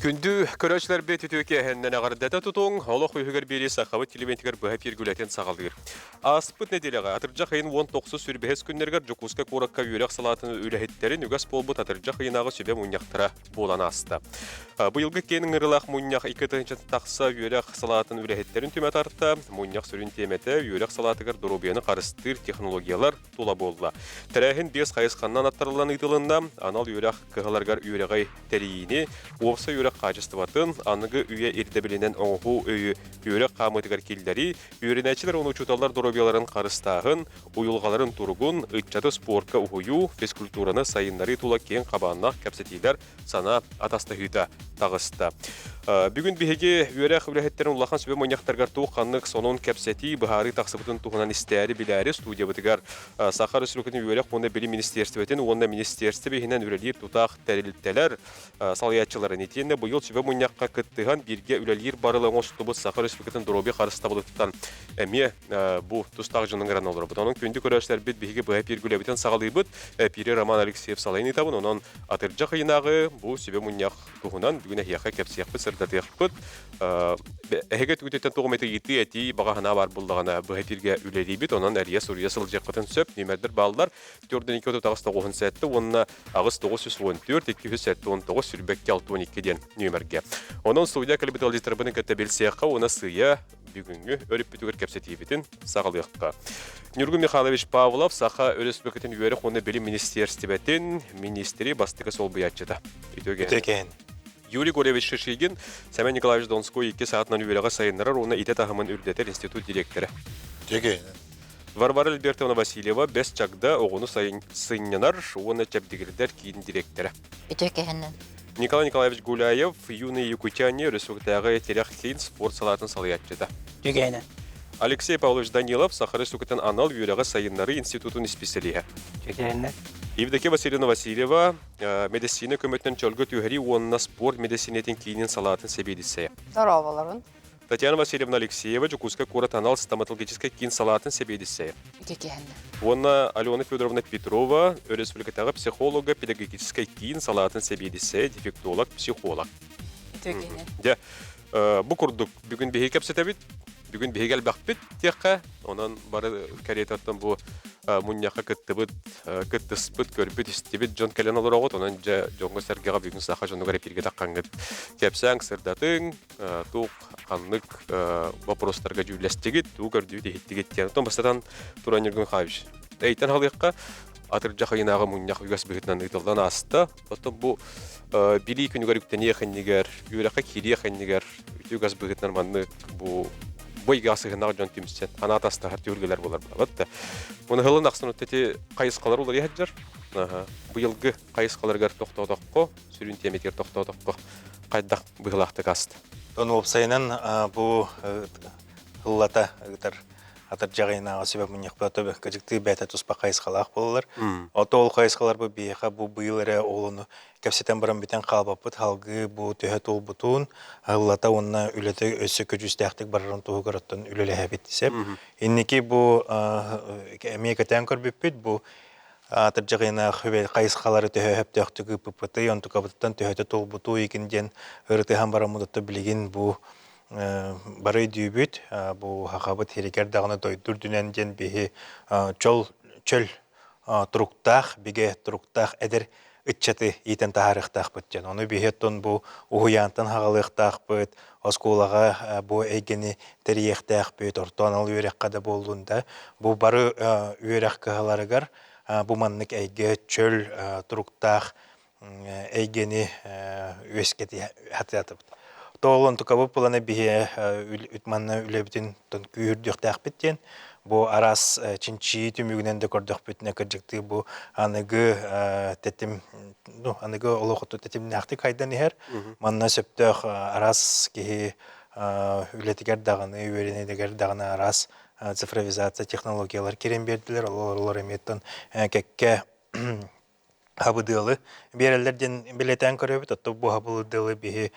Күндү көрәчләр бет үтөкә хәннән агырдата тутуң, олох үйгәр бери сахабы телевентигәр бәһә пиргүләтен сагалдыр. Аспыт неделяга атыржа хыйын 19 сүрбәһес күннәргә Жокуска куракка юрәк салатын үләһеттерин үгәс полбут атыржа хыйнагы сөбә муньяктыра булана аста. Быелгы кенең ырылах муньяк 2-нчы такса юрәк салатын үләһеттерин түмә тарта, муньяк сүрүн темәтә юрәк салатыгар дорубияны карыстыр технологиялар тула булды. Тәрәһин 5 хайысканнан аттырылган итылында анал юрәк кыгаларгар юрәгай тәрийне Опса юрек качестватын, аныгы үйе ирдебілінен оңғу үйі юрек қамытығар келдері, үйренәчілер оны чуталар дұробияларын қарыстағын, уйылғаларын тұрғын, ұйтчаты спортқа ұғыю, физкультураны сайынлары тула кен қабаннақ кәпсетейлер сана атасты хүйті тағысты. Бүгін бігеге үйерек үләхеттерін ұлақан сөбе мойнақтарғар туқ қанық сонын кәпсети бұхары тақсыбытын туғынан істәрі біләрі студия бұтығар Сақар Үсілікінің үйерек оны білі министерстветен, оны министерсті бейінен үрелер тұтақ тәрілттелер салаятчыларын етенде бұйыл сөбе мойнаққа күттіған бірге үлелер барылың оштыбыз Сақар Үсілікінің дұробе қарыста бұлыттан әме бұл тұстағы жының ғыран олар. Бұтаның көнді көрәшілер бет бігеге бұға пергілебітен сағалы бұд, пері Роман Алексеев салайын етабын, оның атыржа қиынағы бұл сөбе мойнақ туғынан бүгін әхияқа кәпсияқ бұд, сырдатияқ бұд. Әхеге түгітеттен тоғыметі еті әті бағағына бар бұлдағана бұға перге үлелей бұд, оның әрия сұрия сылжақ бұтын сөп, немәдір балылар 4-2 тағыз 9 сәтті, онына ағыз 914, 219 сүрбәкке 612-ден нөмірге. Оның студия кәлібіталдестірбінің кәтті белсияққа, оны сыя бүгінгі өріп бүтігір кәпсетейбетін сағалыққа. Нюргу Михайлович Павлов саха өріспекетін үйері қоны білім министерстебетін министері бастығы сол бұятчыда. Үтөген. Юрий Горевич Шишигин, Семен Николаевич Донской 2 саатынан үйеріға сайынларар, оны ите тағымын үрдетер институт директоры. Үтөген. Варвара Альбертовна Васильева, без чагда оғыны сайынянар, оны чәбдігілдер кейін директоры. Үтөген. Николай Николаевич Гуляев, юный якутяне, ресуртағы терях кейін спорт салатын салаятчыда. Үтөген. Алексей Павлович Данилов, Сахары Сукытын анал үйеріға сайынлары институтын специалиға. Үтөген. Евдокия Васильевна Васильева, медицина көмөттен чөлгөт үйері онына спорт медицинетін кейінен салатын себедісі. Здорово, Татьяна Васильевна Алексеева, Жукуска курат анал стоматологический кейін салатын себедісі. Үтөген. Онна Алена Федоровна Петрова, республикатағы психолога, педагогический кейін салатын себедісі, дефектолог, психолог. Үтөген. Бұ күрдік бүгін бейі кәпсетәбіт, бүгін бейгел бақпет текқа, онан бары кәретаттан бұл мұнияққа күттіспіт, көрбіт, істебіт, жон кәлен олар оғыт, онан жонғы сәргеға бүгін сақа жоны ғарап ерге таққаңғыд. Кәпсәң, сырдатың, туқ, қанлық вопростарға жүйләстегіт, туы көрді дейхеттегет тиян. Тон бастатан Туран Ергін Қавиш. Әйтен халыққа атыржа қайынағы мұнияқ үйгас бігітінен ұйтылдан асты. Потом бұл білі күнігер үктен еқіннігер, үйраққа кері еқіннігер, үйгас бігітінен манны бұл бойға асығынағы жон темістен, ана атастағар түйіргелер болар бұлабатты. Оны ғылын ақсын өттеті қайысқалар олар ехәджар. Бұйылғы қайысқаларғар тоқтаудаққо, сүрін теметер тоқтаудаққо қайдақ бұғылақты қасты. Оны опсайынан бұл ғыллата атыр жағайынағы себеп мұнеқ бөті көжікті бәті тұспа қайысқалақ болылар. Оты ол қайысқалар бұл бейеқа бұл бұйылыры олыны кәпсетен бұрын бітен қалбапыт, халғы бұл түйет ол бұтуын, ғыллата онына үлеті өсі көжістәқтік барырын тұғы көріттін үлелі әбет десеп. Иннеке бұл әмейкетен көрбеппет, бұл атыр жағайынағы қайысқалары түйе әптіқтігі бұпыты, онты қабыттан түйеті тол бұту екінден ұрытыған барамыдытты білеген бұл бары дүйбіт, бұл хақабыт херекер дағыны дойдыр дүненден бейі чөл тұруқтақ, беге тұруқтақ әдір үтчаты етен тағарықтақ бұттен. Оны бейеттон бұл ұғыянтын хағалықтақ бұт, осколаға бұл әйгені тәріектақ бұт, ортуанал үйрекқада болуында. Бұл бары үйрек кығаларығар, бұл маннық әйге чөл тұруқтақ әйгені өскеті хатыятып. Тоғылын тұқабы бұланы бейе үтманны үлебітін күйірдіқ тәқпеттен. Бұл арас чинчи түмігінен де көрдіқ бітіне кіржікті бұл анығы тәтім, анығы олықұтты тәтім нәқті қайдан ехер. Манна сөптіқ арас кейі үлетігер дағыны, үйеренедігер дағыны арас цифровизация технологиялар керен берділер. Олар еметтен кәкке Хабыдылы берелерден билетен көрөбүт, атты бу хабыдылы бихи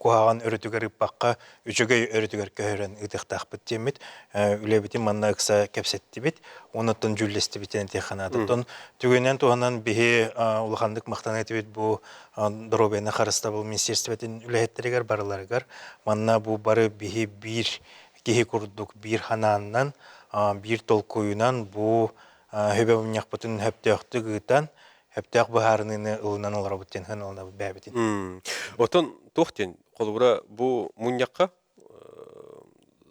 куһаган өрөтүгөр иппакка үчөгөй өрөтүгөр көһөрөн ытыктаахпыт темит үлебитин манна ыкса кепсеттибит онуттан жүллестибитен теханадыттон түгөнен туһанан биһи улахандык мактанытыбит бу дробена харыстабыл министерствотин үлэхеттеригер барыларыгар манна бу бары биһи бир киһи курдук бир ханааннан бир толкуюнан бу хөбөмняхпытын хөптөөхтү гытан Хептяк бахарныны ылынан оларабыттен хан олна бәбитин. Отон тохтен колбура бу муньякка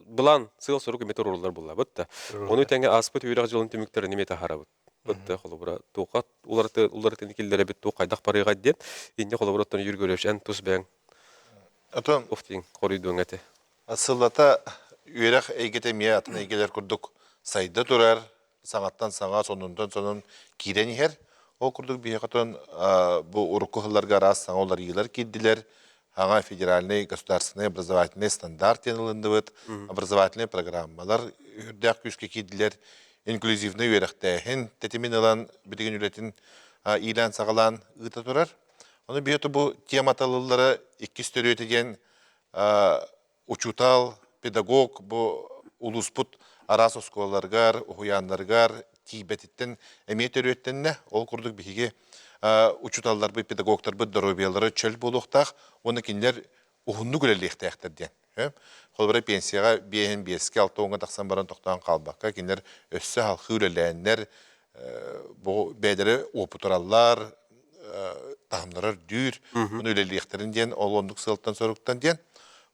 булан сыл сорук метеороллар булла бутта. Оны тәңге аспыт үйрәк җылын төмүктәре неме тахарабыт. Бутта колбура токат уларты килдере бит токайдак барыга деп инде колбура тон йөргөрөшән тус бәң. Отон Тохтен корыйдың әте. асыллата үйрәк әйгетемия атын әйгелер күрдүк сайда турар саңаттан саңа сонундан сонун кирен ихер. Ол күрдік бейхатон бұл уруккухыларға раз саңолар елер кедділер, аңа федеральный государственный образовательный стандарт енілінді бұд, образовательный программалар үрдәк күшке кедділер, инклюзивный өріқтәхін, тәтемен алан білген үлетін илан сағалан ұйта тұрар. Оны бейхаты бұл тематалылары 2 стөрі өтеген учутал, педагог, бұл улуспут арас осколаргар, ухуянларгар, тибеттен эмет өрөттенне ол курдук биһиге учуталлар бу педагогтар бу дробиялары чөл болуктак оны киндер ухунну гөлелехтәхтерден холбара пенсияга бehen беске 6 таксан баран токтан калбакка киндер өссө халкы үлеләннәр бу бедере опутураллар тамдырар дүр буны үлелехтерин ден ол ондук сылтан соруктан ден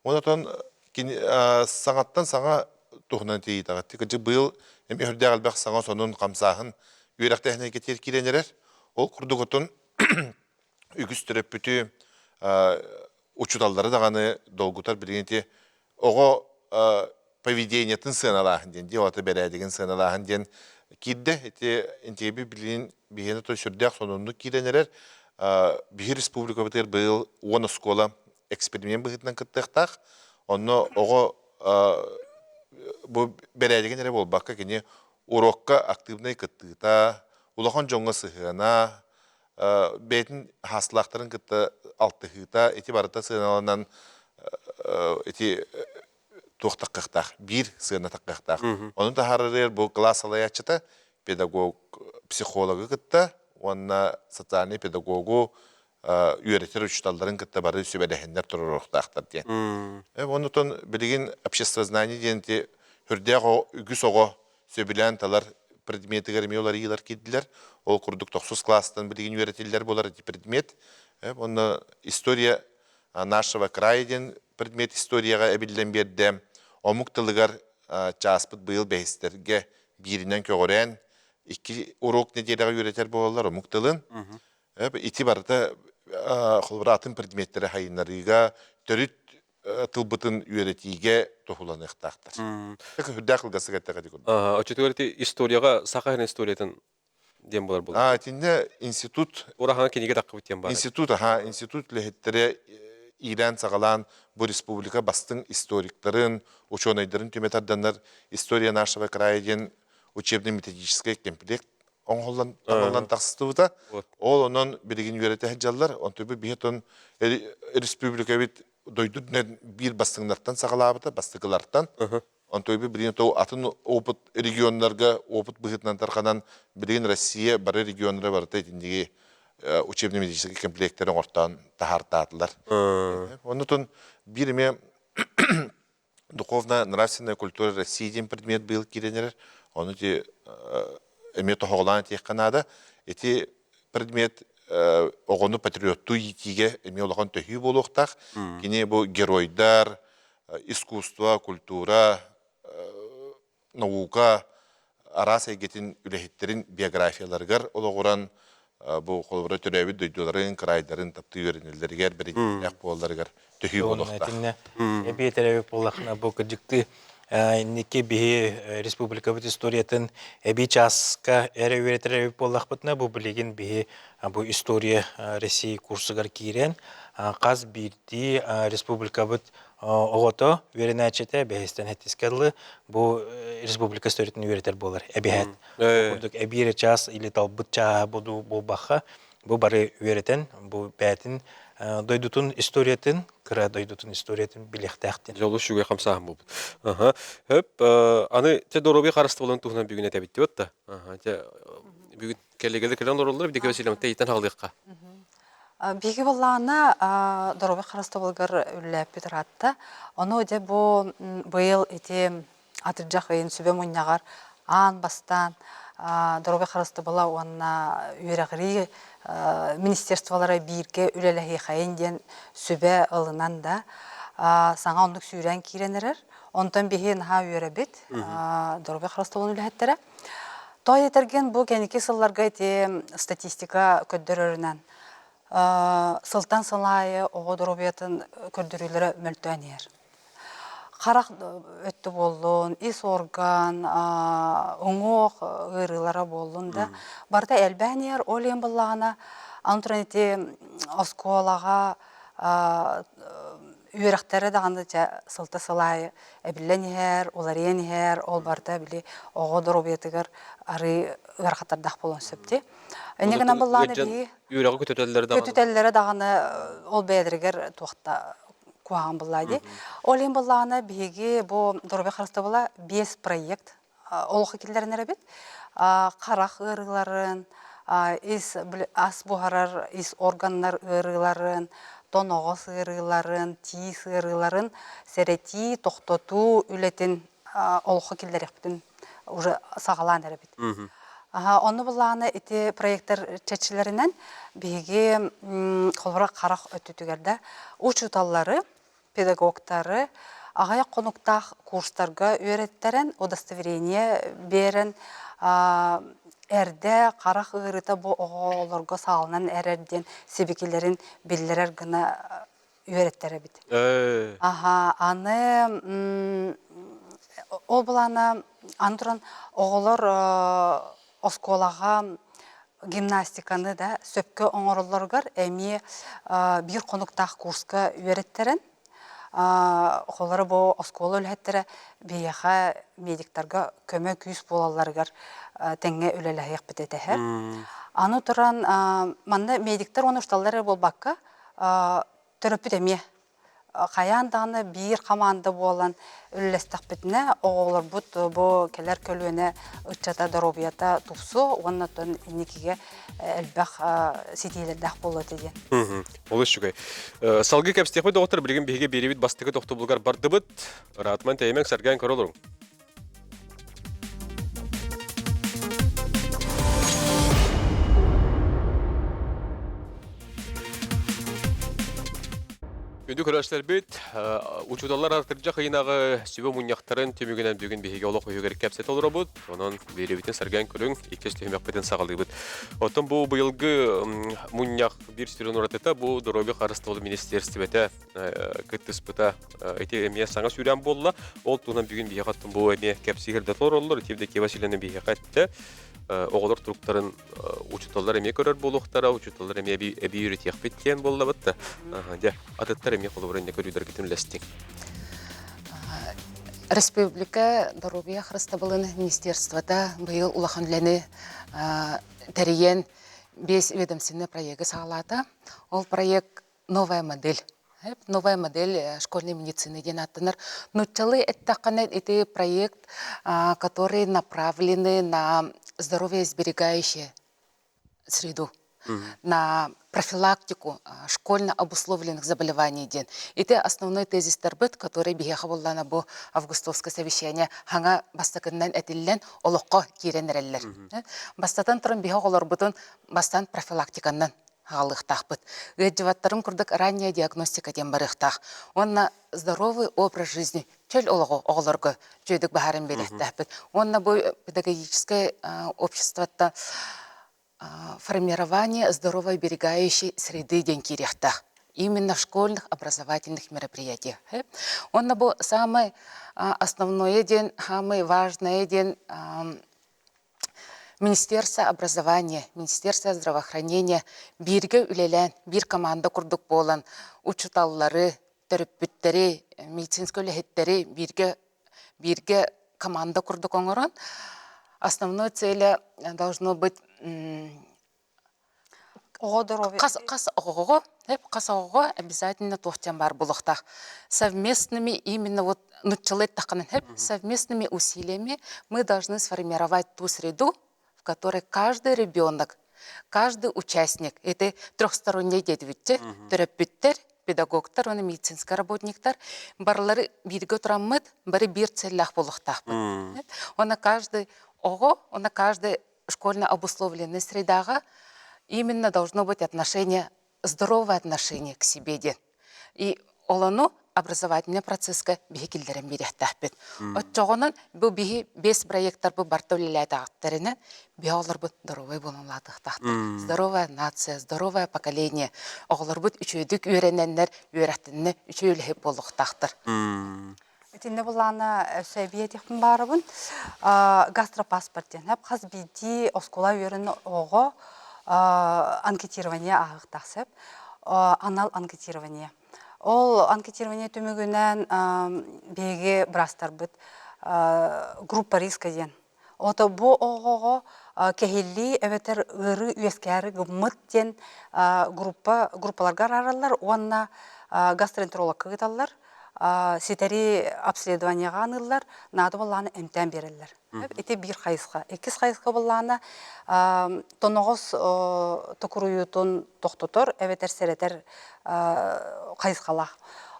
онотон саңаттан саңа тухнан тийтагатты кыжы быйыл эми хүрдәгәлбәк саңа сонун камсаһын үйрәктәһне кетер киренерер ол курдуготун үгүс төрөп бүтү учуталлары даганы долгутар билгенти ого поведениятын сыналаһын ден диоты берәдеген сыналаһын ден кидде эти интеби билин бигене то сүрдәк сонунну киренерер бир республика битер быйыл 10 школа эксперимент быгытнан кыттыктак онно ого бу берәдеген эре болбакка кене урокка активный кыттыта улахан жоңга сыгына бетин хаслактарын кытты алтыгыта эти барыта сыналанан эти тохтаккыктак бир сына таккыктак онун тахарыр бу класс алаячыта педагог психологы кытта онна социальный педагогу үйрәтер учталларын кытта бары сөбәдәһеннәр турырыктактар дигән. Онутон билген обществознание дигәнте хүрдәгә үгүс ого сөбилән талар предметыгар меолар йылар кидиләр. Ол курдук 9 класстан билген үйрәтелләр булар ди предмет. Онна история нашего края дигән предмет историяга әбиллән бердем. Омуктылыгар часпыт быел бәйстерге биринен көгөрән 2 урок неделяга үйрәтер булалар омуктылын. Ити барда холбратын предметтері хайынларыга төрүт тылбытын үйретиге тохуланыктактар. Хүрдәк кылгасы кеттеге дигән. Очетөрти историяга сакаһын историятын дем булар булды. Тинде институт Урахан кинеге такып тем бар. Институт лехеттере Иран сагалан бу республика бастың историктарын, ученыйдарын төметарданнар история нашего края ден учебно-методический комплект оңголан таксыстыбыта. Ол онон билген үйрәтә хаҗаллар, он төбе бетон республика бит дойдур бир бастыңнардан сагалабыта, бастыгылардан. Он төбе билген то атын опыт регионнарга опыт быгытнан тарканан билген Россия бары регионнары барыта диндеге учебно-методический комплекттерин ортан тахартатылар. Онутон бириме духовно-нравственная культура России ден предмет был киренер, он эти эмето хоглан тех канада эти предмет огону патриотту итиге эме олаган төһү болуктак кине бу геройдар искусство культура наука арас эгетин үлехиттерин биографияларгар ологуран бу холбора төрөбү дөйдөлөрүн крайдарын тапты үйрөнүлдөргөр бирик болларгар төһү болуктак эбиетеребек боллахна бу кыжыкты Нике бихи республика бит историятын эби часка эре үйрәтеребек боллахпытна бу билеген бихи бу история Россия курсыгар кирен каз бирди республика бит огото үйрәнәчете бехестен хеттискәллы бу республика историятын үйрәтер болар эбиһәт бурдук эбире час или талбыт ча бу баха бу бары үйрәтен бу бәтин дойдутун историятын кыра дойдутун историятын билектәхтин. Жолу шуга хамсаһым бу. Ага. Хөп, аны те доробый карасты болон туһунан бүгүн этебит дип атта. Ага. Те бүгүн келлегеле келен ороллар бидеке весилемте итен халыкка. Биги боллана доробы харасты болгар үлләп битратта. Оны де бу быйыл ити атыржак ыйын сүбе муннагар ан бастан доробы харасты бола онна үйрәгри министерстволары бирге үлеләһи хайын ден сүбе ылынан да саңа ондук сүйрән киренерер. Онтан бихин ха үйрәбит доробы харасты болон үләһәттере. Той етерген бу кенеки сылларга ити статистика көддөрөрүнән сылтан сылайы оғы дұрубетін көрдірілері мөлтөнер. Қарақ өтті болуын, ис орган, оңоқ ғырылары болуын да. Барда әлбәнер, олен болағына, антроните осколаға үйректері дағанды сылта сылайы әбілленер, оларенер, ол барда білі оғы дұрубетігір ары ғарқаттардақ болуын сөпті. Энегенен болланы бии Үйрәгә көтүтелләре даганы ол бәдергер туакта куаган буллайды. Ол ин болланы биги бу дорбе харыста була 5 проект олхы килдернәре бит. Карак ырыгларын, ас бухарар, ис органнар ырыгларын, тоногос ырыгларын, тис ырыгларын серети токтоту үлетин олхы килдерек битин уже сагаланнары бит. Оны буланы ити проекттер чечилеринен биги колбора карак өтүтүгерде учуталлары, педагогтары агая конуктах курстарга үйрөттерен, удостоверение берен, эрде карак ырыта бу оголорго салынан эрерден себекелерин биллерер гына үйрөттере бит. Аны ол буланы андуран оголор осколаға гимнастиканы да сөпкө оңоролларгар эми бир конуктах курска үйрөттерен. Холары бу оскола өлһәттере бияха медиктарга көмөк күз болаларгар теңге үлеләһек битетәһәр. Аны туран манда медиктар оны ушталлары болбакка төрөпүтеме каянданы бир команда болан үллестак битне оголор бут бу келер көлүнө ычата доробията тупсу оннотон инникиге элбах ситилердак болот деген. Ол шугай. Салгы кепстехме доктор билген биге беребит бастыгы токтобулгар бардыбыт. Ратман теймек сарган королор. Күндү көрәшләр бит, учудалар артыржа кыйнагы сүбө муньяктарын төмөгөнөн бүгүн биһиге олок өйгөр кепсет олор бут. Онон беребитен сарган көрүң, икес төмөк бетен сагалды бут. Отон бу быйылгы муньяк бир сүрөн уратыта бу доробе карыстылы министерствете кыттыспыта эти эмне саңа сүрөн болла. Ол тунан бүгүн биһиге каттым бу эмне кепсигерде тороллор, тивдеки Василияны биһиге катты. Оголор туруктарын учуталлар эме көрөр болуктара, учуталлар эме эби үйрөтөк биттен болла бутта. Де атыттар эме колобурында көрүдөр кетүнлестик. Республика Доробия Хрыстабылын министерствода быйыл улаханланы тәрейен 5 ведомственный проекты сағалады. Ол проект «Новая модель». Новая модель школьной медицины генатыныр. Нучалы это проект, который направлены на здоровье сберегающую среду, на профилактику школьно обусловленных заболеваний. Это основной тезис торбыт, который бияха была на бу августовское совещание. Ханга бастакыннан этиллен олоққа киренереллер. Бастатан тұрын бияха олар бутын бастан профилактиканнан галыктахпыт. Геджеваттарын курдык ранняя диагностика ден барыхтах. Онна здоровый образ жизни чөл олого оголорго жөйдүк бахарын береттахпыт. Онна бу педагогическое обществото формирование здоровой берегающей среды ден кирехтах. Именно в школьных образовательных мероприятиях. Онна бу самый основной ден, самый важный ден Министерство образования, Министерство здравоохранения бирге үлелен, бир команда курдук болан, учуталлары, төрөппүттери, медицинский үлехеттери бирге команда курдук оңорон. Основной цель должно быть Ого здоровье. Қас оғығы, қас оғығы обязательно тоқтен бар бұлықтақ. Совместными, именно вот нучылет тақанын, совместными усилиями мы должны сформировать ту среду, в которой каждый ребенок, каждый участник, это трехсторонний дедвитте, терапевттер, педагогтар, оны медицинский работниктар, барлары бирге тұрамыд, бары бир целлах бұлықтақ. Она каждый оғы, она каждый школьно обусловленный средага именно должно быть здоровое отношение к себе. И олану образовательный процесска биһи килдерен бирехтәхпит. Отчоғынан бұл биһи 5 проекттар бұл бартөлеләйді ақтарынан биолар бұл здоровый болуладықтақты. Здоровая нация, здоровое поколение. Оғылар бұл үшөйдік үйрененлер үйрәттінні үшөйлі болуқтақтыр. Тинне булана сөйбиетихпин барыбын гастропаспорттен. Хәп қаз биди оскола үйрен оғы анкетирование ағықтақсып, анал анкетирование. Ол анкетирование төмігінен беге бірастар бұд группа риска ден. Ота бұ оғығы кәхелі әветер ғыры үйескәрі ғымыт ден группаларға аралар, онна гастроэнтеролог кығыталар, сетари обследованияға анылар, нады боланы әмтән берілер. Эти бир хайысқа. Экис хайысқа боланы тоноғыз тұқыруютын тоқтотор, әветер сәретер хайысқалақ.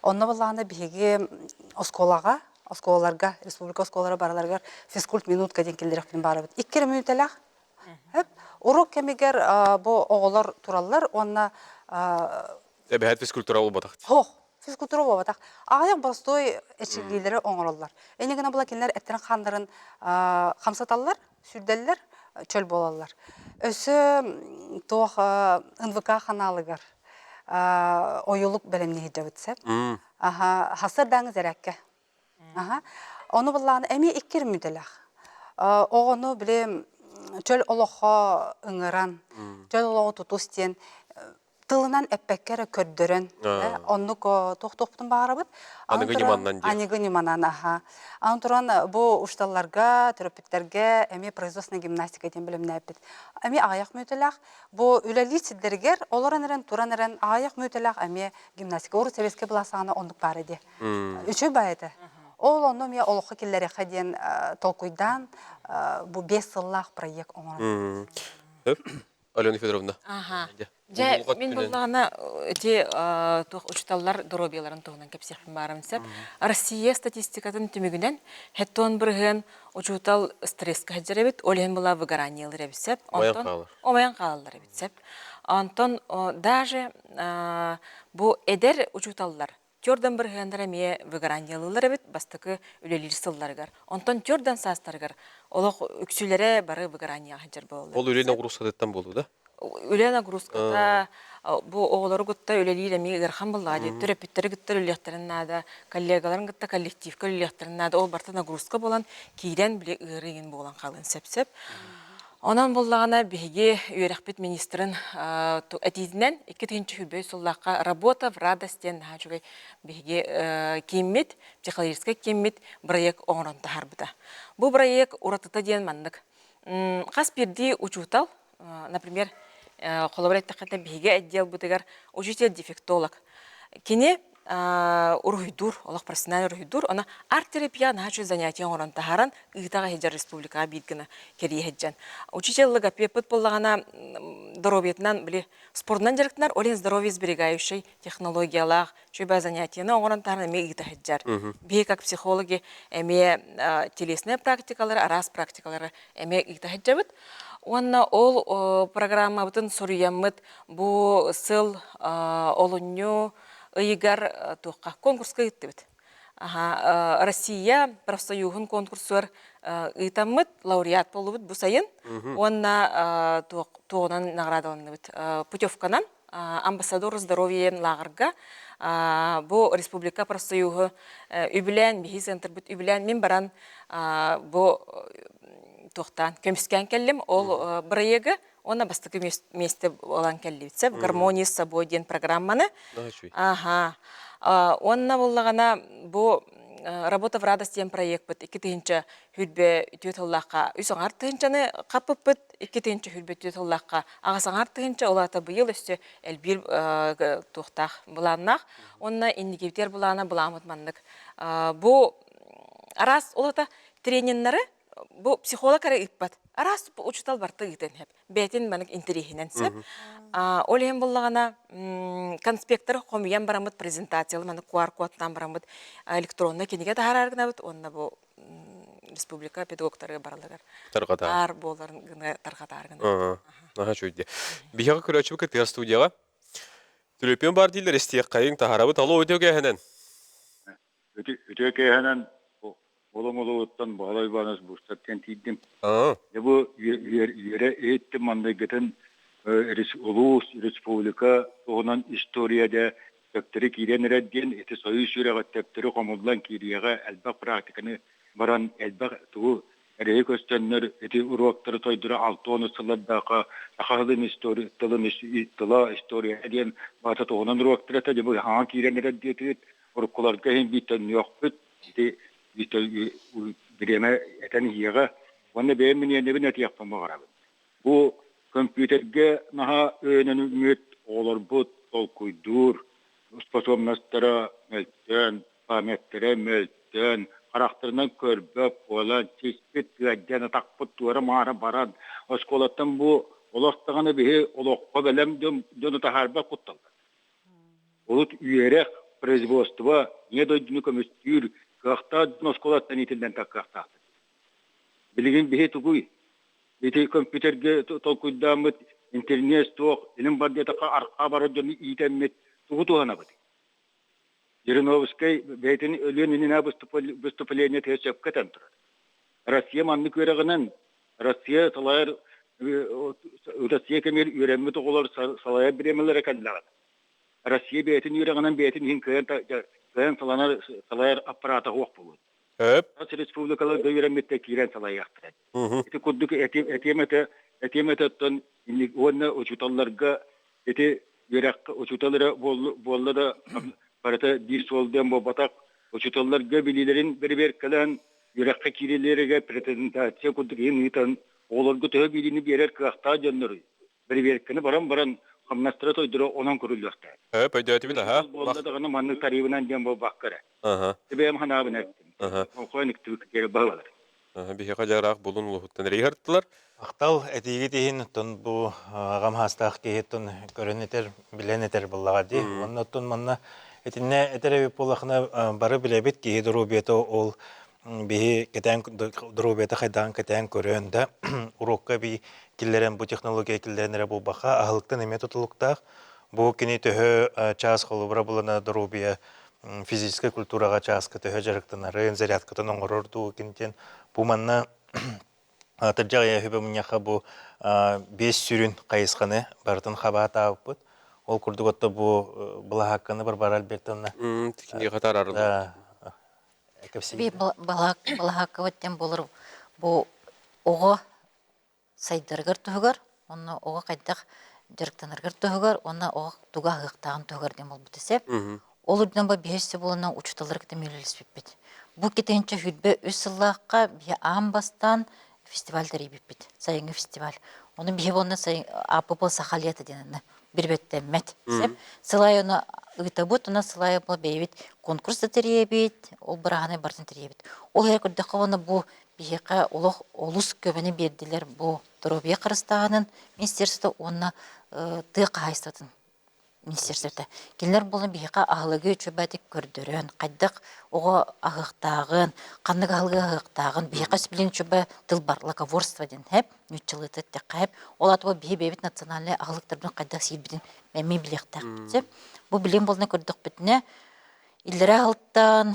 Онна боланы бігі осколаларға, республика осколалары бараларға физкульт минутка ден келдерекпен барабыд. 2 минуталақ. Урок кәмегер бұл оғылар туралар, онна... Әбәт физкультура ол батақты. Физкультура болатақ. Ағаяқ простой әчігейлері оңыралар. Әнегіна бұла кенлер әттерін қандарын қамсаталар, сүрделер, чөл болалар. Өсі тоқ НВК қаналығыр ойылық бәлемне хеджі өтсеп. Хасыр даңыз әрәкке. Оны бұлағын әме 2 мүделәқ. Оғыны білем чөл олыққа ұңыран, чөл олығы тұтустен, тылынан әппәккәрі көрдірін, оннық тоқ-тоқтың бағарабыд. Анығы неманнан де. Анығы неманнан, Аны тұран бұл ұшталарға, терапевттерге әме производственная гимнастика ден білімні әппет. Әме ағаяқ мөтіләқ, бұл үләлі сілдергер, оларын әрін, туран әрін ағаяқ мөтіләқ әме гимнастика. Оры сәбеске бұласағына ондық бар еді. Үші байыды. Ол оны мен олыққа келлері қаден толқойдан бұл 5 сыллақ проект оңырын. Алена Федоровна. Мен болғана учталлар дробияларын тоғынан кәпсеқпен барымсап. Россия статистикатын түмігінен хеттон бірген учутал стресс кәджер әбет, олеген бұла выгораниялар әбісеп. Омаян қалалар әбітсеп. Антон даже бұл әдер учуталлар. Тёрдан біргендер әме выгораниялылар әбет, бастықы үлелер сылларғар. Антон тёрдан састарғар. Олық үксілері бары выгорания кәджер болды. Ол үлелі нағырусқадеттен болу да? Үлена грузката бу оголору гутта үлелире ми герхан буллади терапевттер гутта үлехтерин нада коллегаларын гутта коллектив үлехтерин нада ол барта нагрузка болан кийден биле ырыгын болан калын сеп онан буллагана биге үйрәхбет министрин әтидинен 2-нче хүбөй суллакка работа в радостен хажугай биге киммит психологический киммит проект оңрон тахарбыта бу проект уратыта ден мандык кас бирди учутал например коллаборация тақата биге отдел бутыгар учитель-дефектолог. Кене урхидур, олақ профессиональный урхидур, она арт-терапия нахачу занятия оран тахаран ыйтага хеджар республика бидгина керие хеджан. Учитель логопед боллагана здоровьетнан били спортнан жарыктар, олен здоровье сберегающий технологиялах, чөбә занятияны оран тахаран ме ыйта хеджар. Биге как психологи эме телесные практикалары, арас практикалары эме ыйта хеджабыт. Онна ол программа бутын соруяммыт бу сыл олунню ыйгар туққа конкурска ыттыбыт. Россия профсоюзын конкурсуар ыйтаммыт лауреат болубыт бу сайын. Онна туғынан наградаланыбыт. Путевканан амбассадор здоровья лагырга бу республика профсоюзы үбілән, бихи центр бут үбілән мен баран бу тоқтан көміскен келлем, ол проегі, оны бастықы месте олан келлебітсеп, гармония с собой ден программаны. Онна болағана бұл работа в радость ден проект бит. Икки тыгынча хүлбе үтүет оллаққа. Үсаңар тыгынчаны қапып бит. Икки тыгынча хүлбе үтүет оллаққа. Ағасаңар тыгынча олата быйыл өсті әлбір туқтақ бұланнақ. Онна индикивтер бұлана бұламыд маннык. Бу арас олата трениннары бу психолог ары иппат. Арас бу учутал барты итен хеп. Бетин манык интерихинен сеп. Олем буллагана конспекттер хомиян барамыт презентациялы маны QR кодтан барамыт электронны кенеге тахараргына бит онна бу республика педагогтары баралыгар. Таргата. Ар боларын гына таргатаргына. Аха чуйди. Бихага көрөчү кеттер студияга. Түлөпөн бар дилер истек кайын тахарабы талы өтөгө хенен. Өтөкө ханан олоңолуоттан баалай баанас бустаттен тийдим. Аа. Бу ере эттим мандай гетен улус республика огонан историяда төптөрү киренерден эти союз сүрөгө төптөрү комулдан кирияга албак практиканы баран албак туу эрее көстөннөр эти уроктары тойдура 6 сылладака ахадын история тыла история ден бата тогонан уроктары та бу ха киренерден уруккуларга хем битен жокпут эти биреме этен хияга онда бемин эне бинет яппам барабы. Бу компьютерге наха önünü olur bu толкуйдур способностьтары мөлтөн памяттары мөлтөн характеринен көрбөп olan чеспет гаджаны такпыт туары мара баран осколаттан бу олоктаганы бе олокко белем дөны тахарба кутталды. Олут үйерек производство не дойдуну көмөстүр кахта осколаттан итилден таккахта. Билген бе тугуй эти компьютерге толкуйдамыт интернет тоқ илим бардетака арка бары дөни итеммет тугутуана бит. Жириновский бейтин өлөнүнүнө выступление тесеп кетен турат. Россия манны көрөгөнөн Россия талайыр Россия кемер үйренме тоголор салая биремелер экенлер. Россия бейтин үйрөгөнөн бейтин хин кыйын саланар салайыр аппарата хок болот. Höp. Республикалар үйренметте кирен салаяктыр. Эти куддук этеметтен инне учуталларга эти юрак учуталары болду да барата бир солден бобатак учуталларга билилерин бер калан юракка кирелерге презентация куддук инитан олорго тө билини берер кахта жөннөр бер кene баран хамнастра тойдура онан көрүлөктө. Höp, ödötü bile ha. Болду да гана манны тарибинен дем баккара. Aha. Тебем ханабын эттим. Окойник түк кере балалар. Бихага жарак булун улуттан рейхарттылар. Ақтал әтиге дейін тұн бұл ағам хастақ кейттін көрінетер, біленетер бұлаға дей. Онна тұн манна әтіне әтірәбі болақына бары білебет кейі дұрубеті ол бейі кетен дұрубеті қайдан кетен көрінді. Урокқа бей келдерен бұл технология келдерінері бұл бақа ағылықтан еме тұтылықтақ. Бұл кені түхі час қолы бұра бұлына дұрубия физическая культураға часка төһө жарыктанары зарядкатын оңорорду кентен бу манна тыржак я хөбө муняха бу 5 сүрүн кайысканы бартын хаба тааппыт ол курдуготто бу булахакканы бар альбертонна Тикинге катар арылды. да Би балахаккаваттен болор бу ого сайдаргар тугар онна ого кайдак жарыктанаргар тугар онна ого туга хыктаган тугар дем болбут десеп ол үрден ба бейсі болынан учуталар кеті мөлелеспеппет. Бұл кетенче хүлбе өсіллаққа бе амбастан фестивальдар ебеппет. Сайыңы фестиваль. Оны бе болына апы-бұл сақалияты денені. Bir bette met. Сылай оны ұйтабыт, оны сылай бұл бейбет конкурста теребет, ол бірағаны бартын теребет. Ол ер көрдіқі оны бұл бейеқа олыс көбіні берділер бұл дұрубия қырыстағанын министерствода оны тұйқа хайстатын. Министерствода. Келер болын бейеқа ағылығы чөбәдік көрдірін, қайдық оғы ағықтағын, қанық ағылығы ағықтағын, бейеқа сөбілін чөбә тыл бар, лаковорство ден хәп, нүтчіліті тәқайып, ол атуы бейбет национальный ағылықтардың қайдақ сейбілін мәмей білектәқ. Бұл білен болына көрдік бітіне, илдері ағылттан,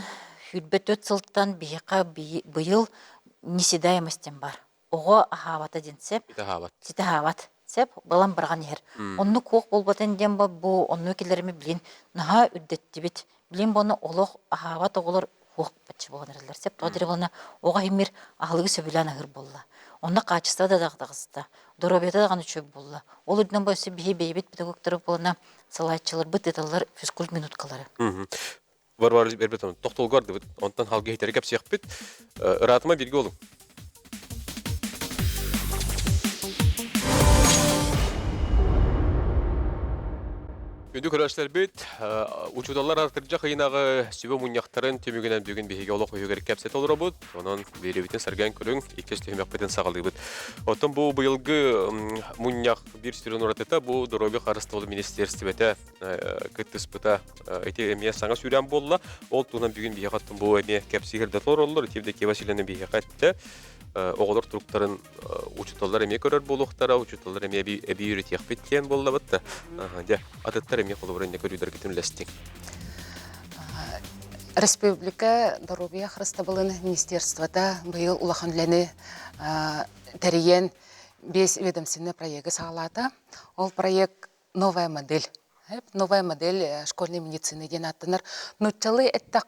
хүлбет өт сылттан бейеқа бұйыл неседаемостен бар. Оғы ағаваты денсеп, сеті ағават. Сеп балам барган ер. Онну кок болбатан дем ба бу онну келерме билин наха үддетти бит. Билин бону олох ахава тоголор кок батчы болгонерлер. Сеп тодыр болна ога химир ахлыгы сөбүлән агыр болла. Онна качыста да дагдагыста. Доробета да ганы чөп болла. Ол үдден басы бихи бейбит педагогтор болна салайчылар бит эталар физкульт минуткалары. Бар бербет он тоқтолгар деп онтан халга хитер кеп сияқпет. Ыратыма бирге олың. Күнді көрәшлер бет, учудалар артыржа қиынағы сөбі мұнияқтарын төмігінен бүгін бейге олық өйгер кәпсет олыра бұд. Онын беребетін сарған көрің, екес түйімек бетін сағалды бұд. Отын бұл бұйылғы мұнияқ бір сүрін ұратыта, бұл дұробы қарысты олы министерстібеті күттіс бұта әйте әмия саңа сүрен болла. Ол туынан бүгін бейге қаттың бұл әмия кәпсігерді толыр олыр, тевде кевасилене бейге қатты. Оғылар тұруқтарын учуталар әме көрір болуқтара, учуталар әме әбей үйреті яқпеттен болла бұтты. Атыттар әме қолы бұрынне көрудер кетін үлестің. Республика Дорубия Хрыстабылын министерствода бұйыл улаханләні тәрейен 5 ведомственный проекты сағалады. Ол проект «Новая модель». Новая модель школьной медицины генатонер. Начали это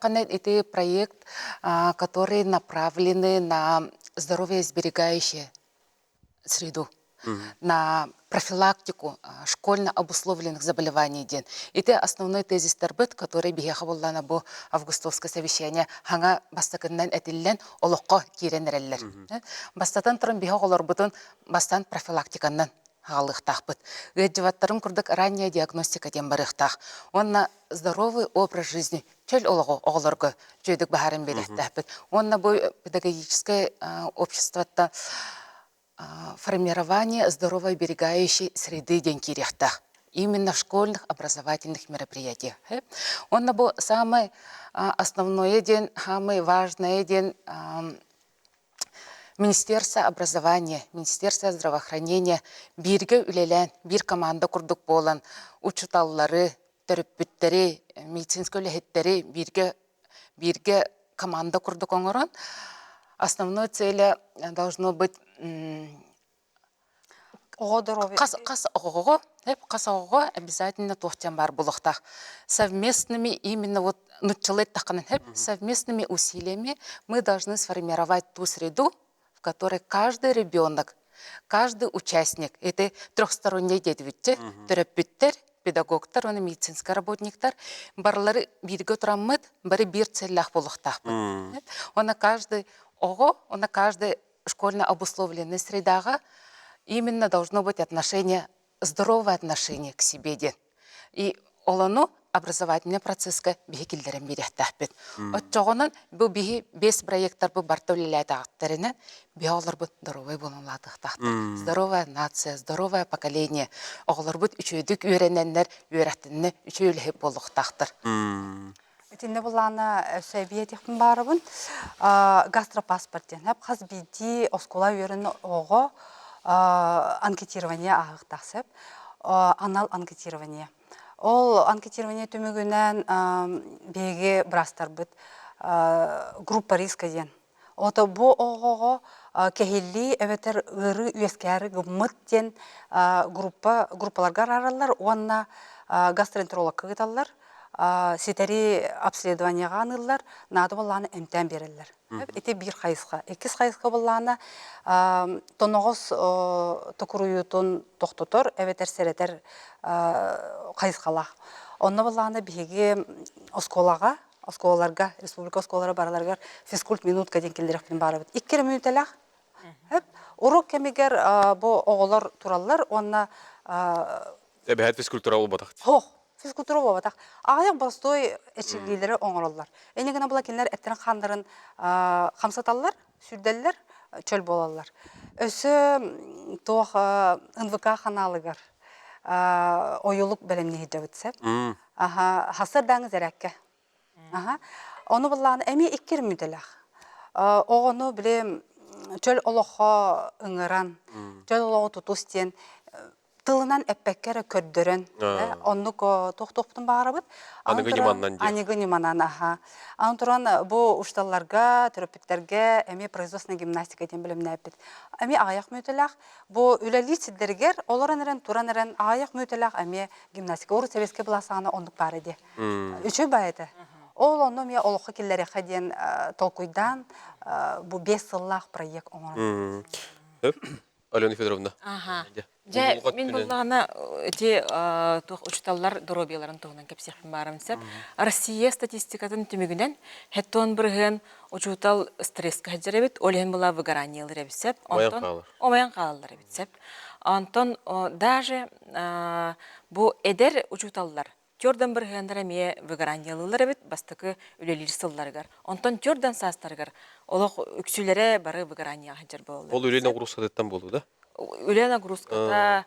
проект, который направлены на здоровье сберегающую среду, на профилактику школьно обусловленных заболеваний. Это основной тезис торбет, который бихахабулла на бо августовское совещание ханга бастакыннан этиллен олоққа киренереллер. Бастатан тұрын бихахолар бутын бастан профилактиканнан галыхтахпыт. Геджеваттарын курдык ранняя диагностика ден барыхтах. Онна здоровый образ жизни чөл олого оглорго жөйдік бахарын берехтахпыт. Онна бу педагогическое общество-то формирование здоровой берегающей среды ден кирехтах. Именно в школьных образовательных мероприятиях. Онна бу самый основной ден, самый важный ден Министерство образования, Министерство здравоохранения бирге үлелен, бир команда курдук болан, учуталлары, төрөппүттери, медицинский үлехеттери бирге команда курдук оңорон. Основной цель должно быть қас оғого обязательно тохтян бар булықтақ. Совместными именно вот совместными усилиями мы должны сформировать ту среду, в которой каждый ребенок, каждый участник, это трехсторонний деятельность, терапевттер, педагогтар, медицинский работниктар, барлары бирге тураммыт, бары бир целлах булықтақ. На каждый школьно обусловленный средага именно должно быть здоровое отношение к себе. И олану образовательный процесска бихикилдерен берехтахпет. Отчоғынан бұл бихи 5 проекттар бұл бартолилайты ақтарынан биолар бұл здоровый болуладықтақты. Здоровая нация, здоровое поколение. Оғылар бұл үшөйдік үйрененлер үйрәттінні үшөйлі болуқтақтыр. Тинне булана сөйбиетихтин барыбын гастропаспорттен. Қаз биди оскола үйрен оғы анкетирование ағықтақсып, анал анкетирование. Ол анкетирование төмігінен беге бірастар бұд группа риска ден. Ота бұ оғығы кәхелі әветер ғыры үйескәрі ғымыт ден группаларға аралар, онна гастроэнтеролог кығыталар, сетари обследованияға анылар, нады боланы әмтен берілер. Эти бир қайысқа. Екіз қайысқа боланы тоноғыз тұқыруютын тоқтотор, әветер сәретер қайысқалақ. Онна боланы беге осколаларға, республика осколалары бараларға физкульт минутка ден келдерекпен барабыд. 2 минуталақ. Урок кемегер бұл оғылар туралар, онна... Әбәйт физкультура ол батақты? Физкультура болатақ. Ағаяқ простой әчігейлері оңыралар. Әнегіна бұла кенлер әттерін қандарын қамсаталар, сүрделер, чөл болалар. Өсі тоқ НВК қаналығар ойылық бәлемне хеджа өтсәп. Хасыр даңыз әрәкке. Оны бұлағын әме 2 мүделәқ. Оғыны білем чөл олыққа ұңыран, чөл олығы тұтустен, тылынан әппәккәрі көрдірін, оннық тоқ-тоқтың бағарабыд. Анығы неманнан де. Анығы неманнан, Аны тұран бұл ұшталарға, терапевттерге әме производственная гимнастика ден білімні әппет. Әме ағаяқ мөтіләқ, бұл үләлі сілдергер, оларын әрін, туран әрін ағаяқ мөтіләқ әме гимнастика. Оры сәбеске бұласағына ондық бар еді. Үші байыды. Ол оны мен олыққа келлері қаден толқойдан бұл 5 сыллақ проект оңырын. Алена Федоровна. Ага. Де. Же Улулға мен түнен. буллагана эти учталлар доробияларын тугунан кепсех барымсап. Россия статистикатын түмүгүнен хеттон бирген учутал стресске хаджарабит, олен була выгораниялар ребсеп. Омаян қалар. Омаян қалалар ребсеп. Антон даже бу эдер учуталлар Тёрдан биргендер эме выгораниялар бит, бастыкы үлелир сылларгар. Антон тёрдан састаргар олох үксүлере бары выгорания хаджар болду. Ол үлелен құрусқадеттен болу, да? Үлена грузката